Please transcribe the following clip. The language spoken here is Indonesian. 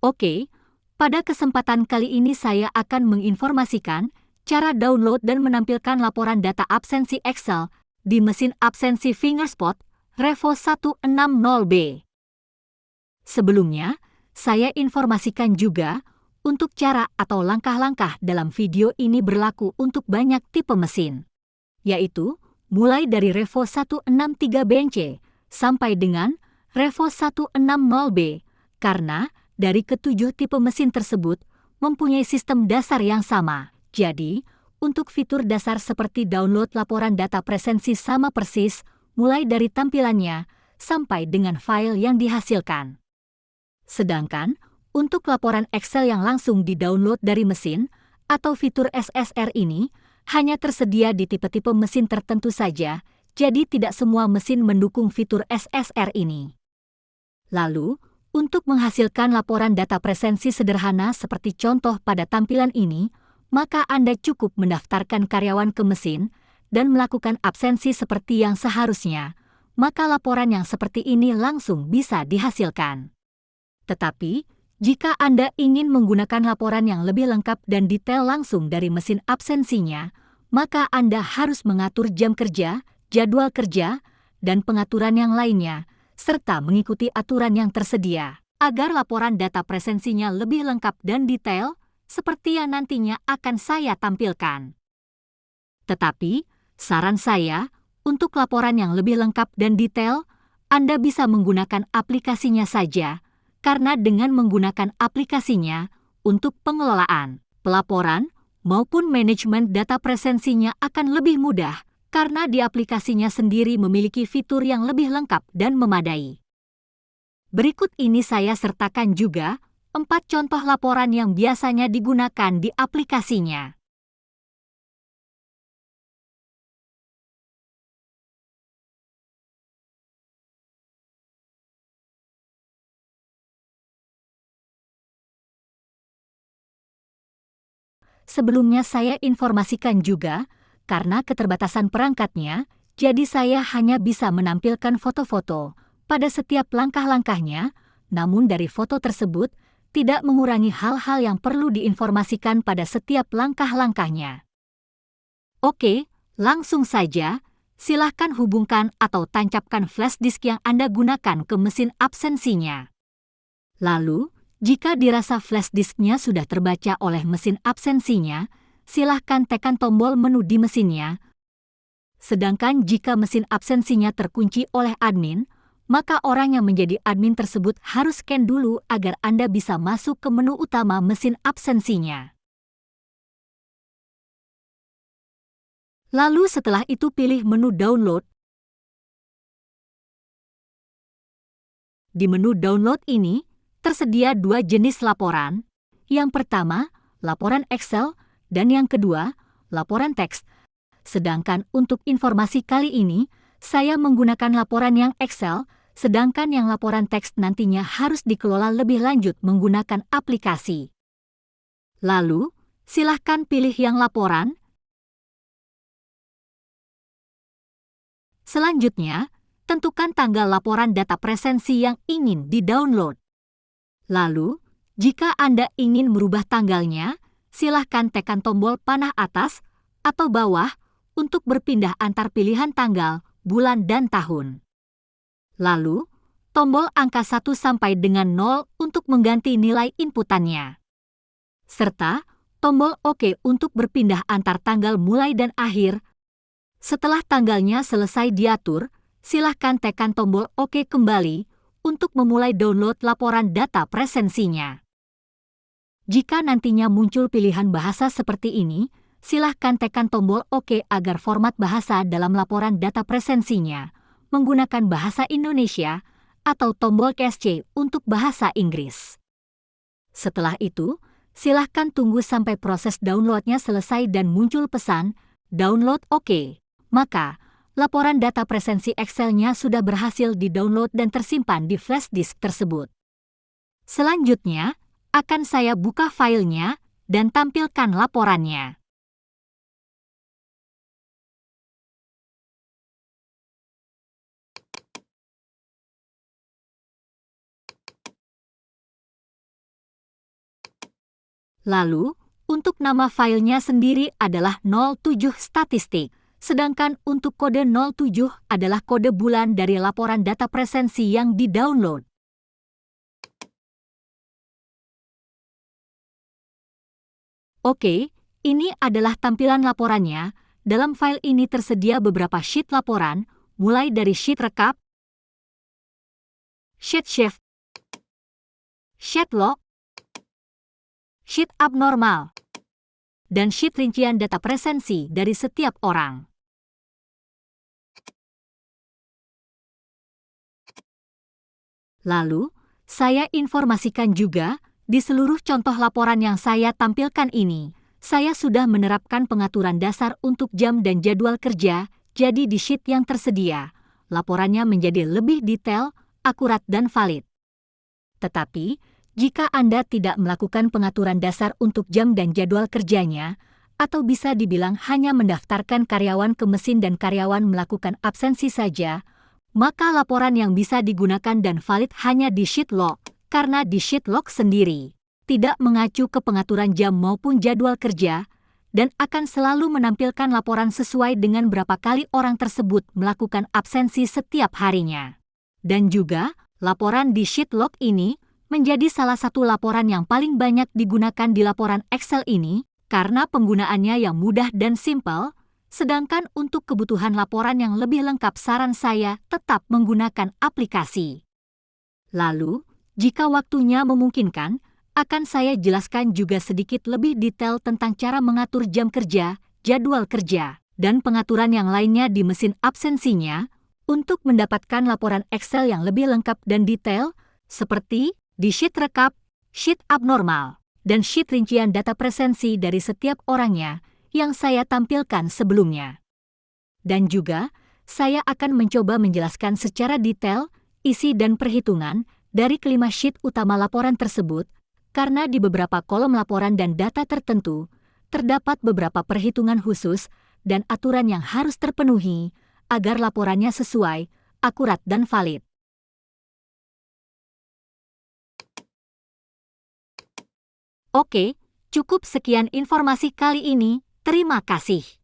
Oke, pada kesempatan kali ini saya akan menginformasikan cara download dan menampilkan laporan data absensi Excel di mesin absensi Fingerspot Revo 160B. Sebelumnya, saya informasikan juga untuk cara atau langkah-langkah dalam video ini berlaku untuk banyak tipe mesin, yaitu mulai dari Revo 163BNC sampai dengan Revo 160B, karena dari ketujuh tipe mesin tersebut mempunyai sistem dasar yang sama. Jadi, untuk fitur dasar seperti download laporan data presensi sama persis, mulai dari tampilannya sampai dengan file yang dihasilkan. Sedangkan, untuk laporan Excel yang langsung di-download dari mesin atau fitur SSR ini hanya tersedia di tipe-tipe mesin tertentu saja, jadi tidak semua mesin mendukung fitur SSR ini. Lalu, untuk menghasilkan laporan data presensi sederhana seperti contoh pada tampilan ini, maka Anda cukup mendaftarkan karyawan ke mesin dan melakukan absensi seperti yang seharusnya, maka laporan yang seperti ini langsung bisa dihasilkan. Tetapi, jika Anda ingin menggunakan laporan yang lebih lengkap dan detail langsung dari mesin absensinya, maka Anda harus mengatur jam kerja, jadwal kerja, dan pengaturan yang lainnya, serta mengikuti aturan yang tersedia, agar laporan data presensinya lebih lengkap dan detail, seperti yang nantinya akan saya tampilkan. Tetapi, saran saya, untuk laporan yang lebih lengkap dan detail, Anda bisa menggunakan aplikasinya saja, karena dengan menggunakan aplikasinya untuk pengelolaan, pelaporan, maupun manajemen data presensinya akan lebih mudah, karena di aplikasinya sendiri memiliki fitur yang lebih lengkap dan memadai. Berikut ini saya sertakan juga 4 contoh laporan yang biasanya digunakan di aplikasinya. Sebelumnya saya informasikan juga, karena keterbatasan perangkatnya, jadi saya hanya bisa menampilkan foto-foto pada setiap langkah-langkahnya, namun dari foto tersebut tidak mengurangi hal-hal yang perlu diinformasikan pada setiap langkah-langkahnya. Oke, langsung saja, silahkan hubungkan atau tancapkan flash disk yang Anda gunakan ke mesin absensinya. Lalu, jika dirasa flash disknya sudah terbaca oleh mesin absensinya, silahkan tekan tombol menu di mesinnya. Sedangkan jika mesin absensinya terkunci oleh admin, maka orang yang menjadi admin tersebut harus scan dulu agar Anda bisa masuk ke menu utama mesin absensinya. Lalu setelah itu pilih menu download. Di menu download ini, tersedia 2 jenis laporan. Yang pertama, laporan Excel, dan yang kedua, laporan teks. Sedangkan untuk informasi kali ini, saya menggunakan laporan yang Excel, sedangkan yang laporan teks nantinya harus dikelola lebih lanjut menggunakan aplikasi. Lalu, silahkan pilih yang laporan. Selanjutnya, tentukan tanggal laporan data presensi yang ingin di-download. Lalu, jika Anda ingin merubah tanggalnya, silahkan tekan tombol panah atas atau bawah untuk berpindah antar pilihan tanggal, bulan, dan tahun. Lalu, tombol angka 1 sampai dengan 0 untuk mengganti nilai inputannya. Serta tombol OK untuk berpindah antar tanggal mulai dan akhir. Setelah tanggalnya selesai diatur, silahkan tekan tombol OK kembali untuk memulai download laporan data presensinya. Jika nantinya muncul pilihan bahasa seperti ini, silahkan tekan tombol OK agar format bahasa dalam laporan data presensinya menggunakan bahasa Indonesia atau tombol Caps untuk bahasa Inggris. Setelah itu, silahkan tunggu sampai proses downloadnya selesai dan muncul pesan download OK. Maka, laporan data presensi Excel-nya sudah berhasil di-download dan tersimpan di flash disk tersebut. Selanjutnya, akan saya buka filenya dan tampilkan laporannya. Lalu, untuk nama filenya sendiri adalah 07 statistik, sedangkan untuk kode 07 adalah kode bulan dari laporan data presensi yang di-download. Oke, ini adalah tampilan laporannya. Dalam file ini tersedia beberapa sheet laporan, mulai dari sheet rekap, sheet shift, sheet log, sheet abnormal, dan sheet rincian data presensi dari setiap orang. Lalu, saya informasikan juga, di seluruh contoh laporan yang saya tampilkan ini, saya sudah menerapkan pengaturan dasar untuk jam dan jadwal kerja, jadi di sheet yang tersedia, laporannya menjadi lebih detail, akurat dan valid. Tetapi, jika Anda tidak melakukan pengaturan dasar untuk jam dan jadwal kerjanya, atau bisa dibilang hanya mendaftarkan karyawan ke mesin dan karyawan melakukan absensi saja, maka laporan yang bisa digunakan dan valid hanya di sheet log, karena di sheet log sendiri tidak mengacu ke pengaturan jam maupun jadwal kerja, dan akan selalu menampilkan laporan sesuai dengan berapa kali orang tersebut melakukan absensi setiap harinya. Dan juga, laporan di sheet log ini menjadi salah satu laporan yang paling banyak digunakan di laporan Excel ini, karena penggunaannya yang mudah dan simpel, sedangkan untuk kebutuhan laporan yang lebih lengkap saran saya tetap menggunakan aplikasi. Lalu, jika waktunya memungkinkan, akan saya jelaskan juga sedikit lebih detail tentang cara mengatur jam kerja, jadwal kerja, dan pengaturan yang lainnya di mesin absensinya untuk mendapatkan laporan Excel yang lebih lengkap dan detail, seperti di sheet rekap, sheet abnormal, dan sheet rincian data presensi dari setiap orangnya yang saya tampilkan sebelumnya. Dan juga, saya akan mencoba menjelaskan secara detail isi dan perhitungan dari kelima sheet utama laporan tersebut, karena di beberapa kolom laporan dan data tertentu, terdapat beberapa perhitungan khusus dan aturan yang harus terpenuhi agar laporannya sesuai, akurat dan valid. Oke, cukup sekian informasi kali ini. Terima kasih.